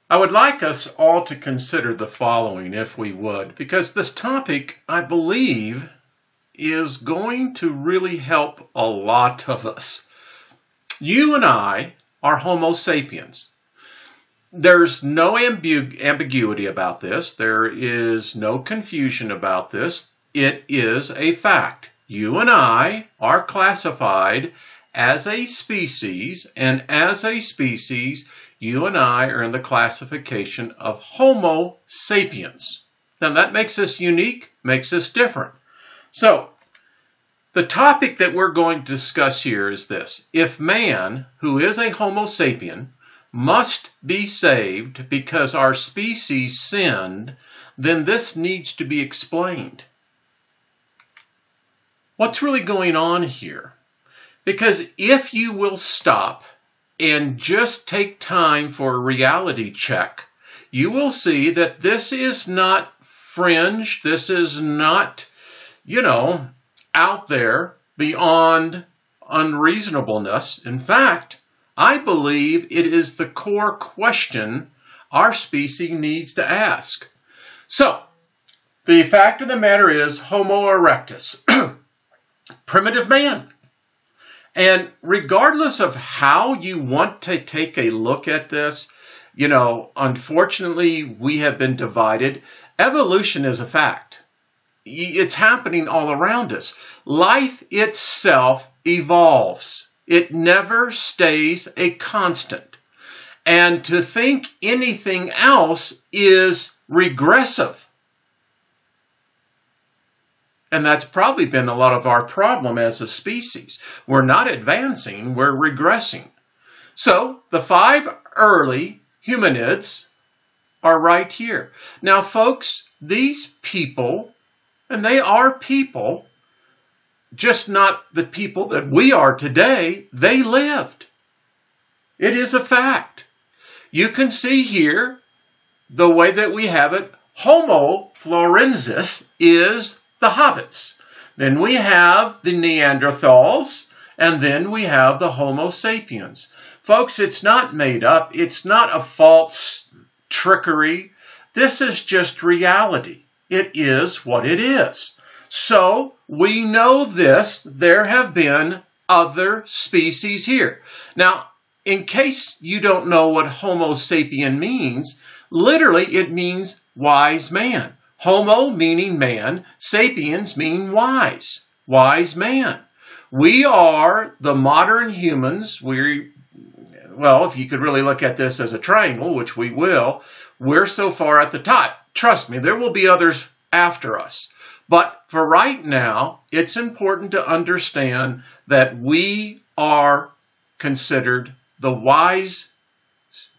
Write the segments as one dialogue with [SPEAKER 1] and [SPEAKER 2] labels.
[SPEAKER 1] I would like us all to consider the following, if we would, because this topic, I believe, is going to really help a lot of us. You and I are Homo sapiens. There's no ambiguity about this. There is no confusion about this. It is a fact. You and I are classified as a species, and as a species, you and I are in the classification of Homo sapiens. Now that makes us unique, makes us different. So, the topic that we're going to discuss here is this. If man, who is a Homo sapien, must be saved because our species sinned, then this needs to be explained. What's really going on here? Because if you will stop and just take time for a reality check, you will see that this is not fringe, this is not, out there beyond unreasonableness. In fact, I believe it is the core question our species needs to ask. So, the fact of the matter is Homo erectus, primitive man. And regardless of how you want to take a look at this, unfortunately, we have been divided. Evolution is a fact. It's happening all around us. Life itself evolves. It never stays a constant. And to think anything else is regressive. And that's probably been a lot of our problem as a species. We're not advancing, we're regressing. So the 5 early hominids are right here. Now, folks, these people, and they are people, just not the people that we are today, they lived. It is a fact. You can see here the way that we have it. Homo florensis is the hobbits. Then we have the Neanderthals, and then we have the Homo sapiens. Folks, it's not made up. It's not a false trickery. This is just reality. It is what it is. So we know this. There have been other species here. Now, in case you don't know what Homo sapien means, literally it means wise man. Homo meaning man, sapiens mean wise man. We are the modern humans. Well, if you could really look at this as a triangle, which we will, we're so far at the top. Trust me, there will be others after us. But for right now, it's important to understand that we are considered the wise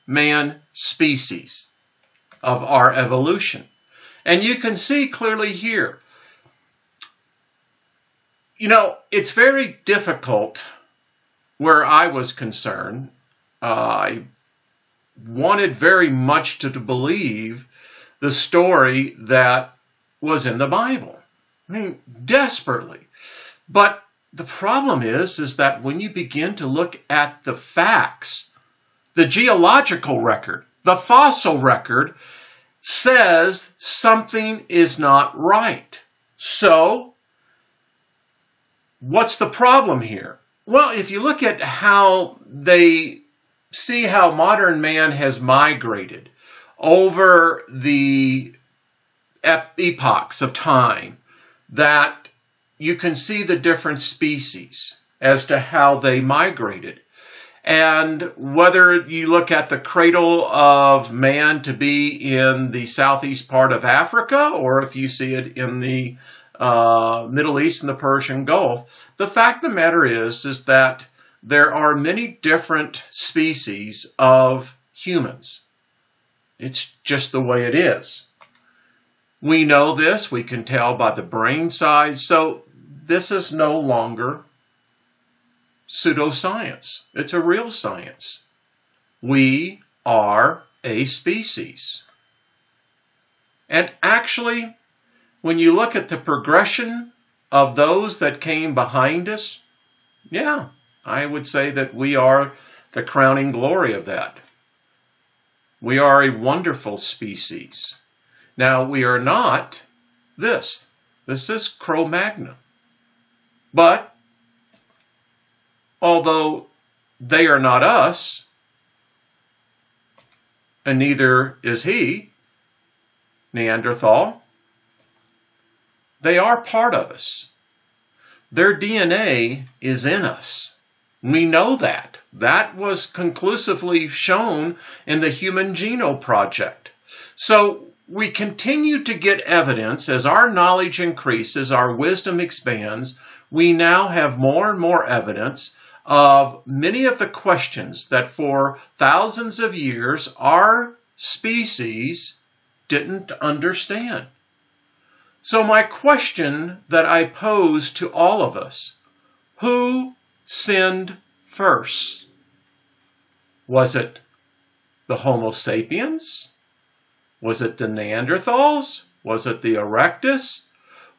[SPEAKER 1] man species of our evolution. And you can see clearly here, it's very difficult where I was concerned. I wanted very much to believe the story that was in the Bible. I mean, desperately. But the problem is that when you begin to look at the facts, the geological record, the fossil record, says something is not right. So, what's the problem here? Well, if you look at how they see how modern man has migrated over the epochs of time, that you can see the different species as to how they migrated. And whether you look at the cradle of man to be in the southeast part of Africa, or if you see it in the Middle East and the Persian Gulf, the fact of the matter is that there are many different species of humans. It's just the way it is. We know this, we can tell by the brain size, so this is no longer pseudoscience. It's a real science. We are a species. And actually, when you look at the progression of those that came behind us, yeah, I would say that we are the crowning glory of that. We are a wonderful species. Now, we are not this. This is Cro-Magnon. But, although they are not us, and neither is he, Neanderthal, they are part of us. Their DNA is in us. We know that. That was conclusively shown in the Human Genome Project. So we continue to get evidence as our knowledge increases, our wisdom expands. We now have more and more evidence of many of the questions that for thousands of years our species didn't understand. So my question that I pose to all of us, who sinned first? Was it the Homo Sapiens? Was it the Neanderthals? Was it the ERECTUS?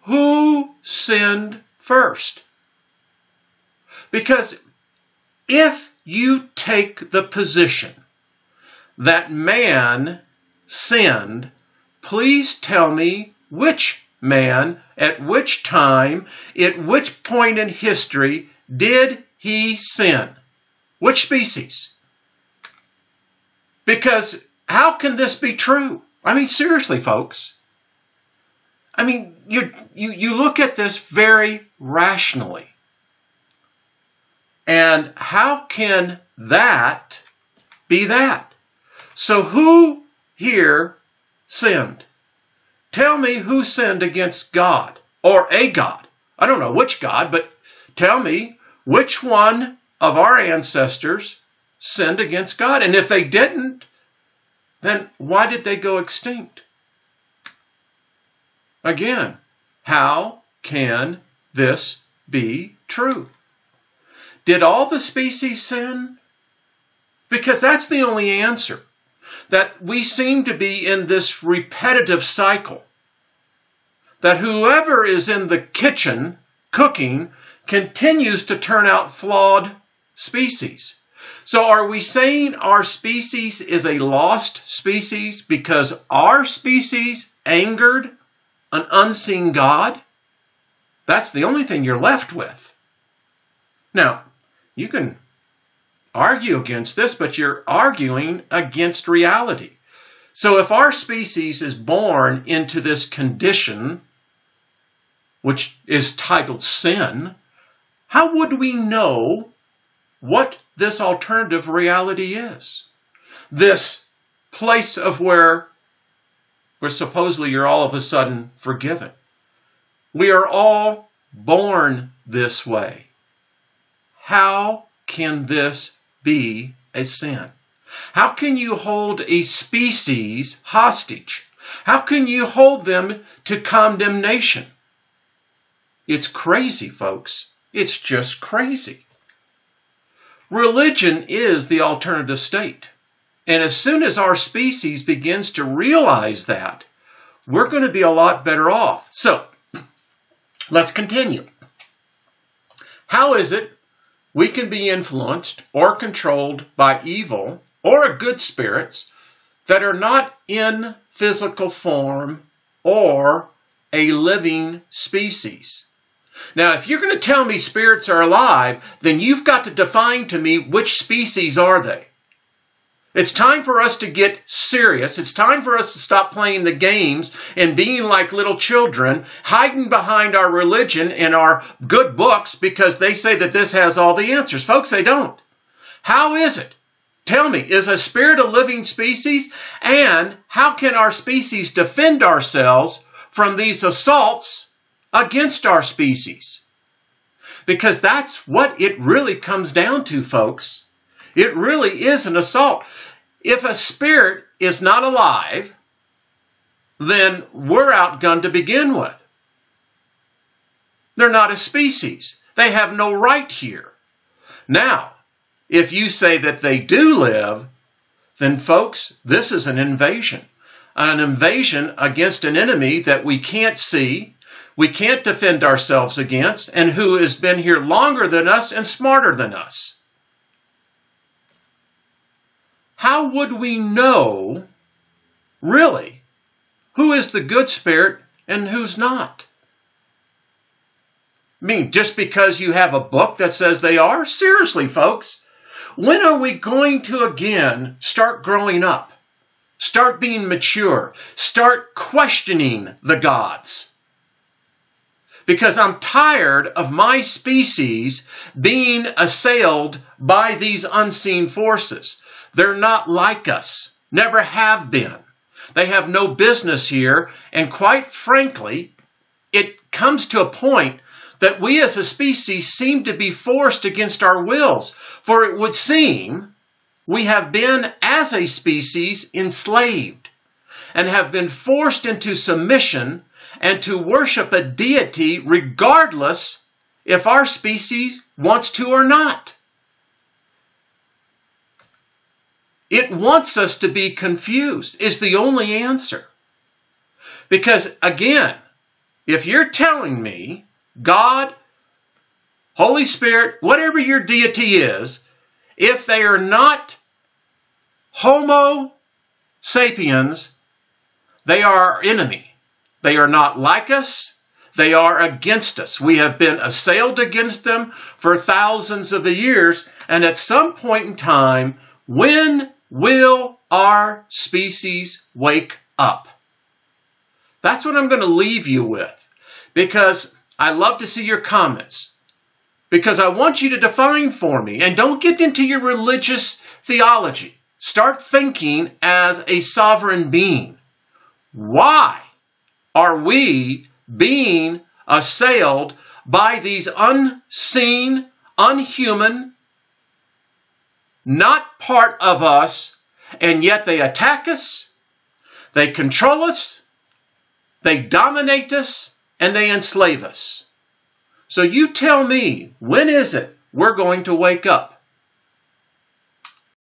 [SPEAKER 1] Who sinned first? Because if you take the position that man sinned, please tell me which man, at which time, at which point in history did he sin? Which species? Because how can this be true? I mean, seriously, folks. I mean, you look at this very rationally. And how can that be that? So who here sinned? Tell me who sinned against God or a God. I don't know which God, but tell me which one of our ancestors sinned against God. And if they didn't, then why did they go extinct? Again, how can this be true? Did all the species sin? Because that's the only answer. That we seem to be in this repetitive cycle. That whoever is in the kitchen cooking continues to turn out flawed species. So are we saying our species is a lost species because our species angered an unseen God? That's the only thing you're left with. Now, you can argue against this, but you're arguing against reality. So if our species is born into this condition, which is titled sin, how would we know what this alternative reality is? This place of where supposedly you're all of a sudden forgiven. We are all born this way. How can this be a sin? How can you hold a species hostage? How can you hold them to condemnation? It's crazy, folks. It's just crazy. Religion is the alternative state. And as soon as our species begins to realize that, we're going to be a lot better off. So, let's continue. How is it we can be influenced or controlled by evil or good spirits that are not in physical form or a living species? Now, if you're going to tell me spirits are alive, then you've got to define to me which species are they. It's time for us to get serious. It's time for us to stop playing the games and being like little children, hiding behind our religion and our good books because they say that this has all the answers. Folks, they don't. How is it? Tell me, is a spirit a living species? And how can our species defend ourselves from these assaults against our species? Because that's what it really comes down to, folks. It really is an assault. If a spirit is not alive, then we're outgunned to begin with. They're not a species. They have no right here. Now, if you say that they do live, then folks, this is an invasion. An invasion against an enemy that we can't see, we can't defend ourselves against, and who has been here longer than us and smarter than us. how would we know, really, who is the good spirit and who's not? I mean, just because you have a book that says they are? Seriously, folks, when are we going to again start growing up? Start being mature? Start questioning the gods? Because I'm tired of my species being assailed by these unseen forces. They're not like us, never have been. They have no business here, and quite frankly, it comes to a point that we as a species seem to be forced against our wills. For it would seem we have been, as a species, enslaved and have been forced into submission and to worship a deity regardless if our species wants to or not. It wants us to be confused is the only answer. Because again, if you're telling me God, Holy Spirit, whatever your deity is, if they are not Homo Sapiens, they are our enemy. They are not like us. They are against us. We have been assailed against them for thousands of years. And at some point in time, when will our species wake up? That's what I'm going to leave you with. Because I love to see your comments. Because I want you to define for me. And don't get into your religious theology. Start thinking as a sovereign being. Why are we being assailed by these unseen, unhuman, not part of us, and yet they attack us, they control us, they dominate us, and they enslave us? So you tell me, when is it we're going to wake up?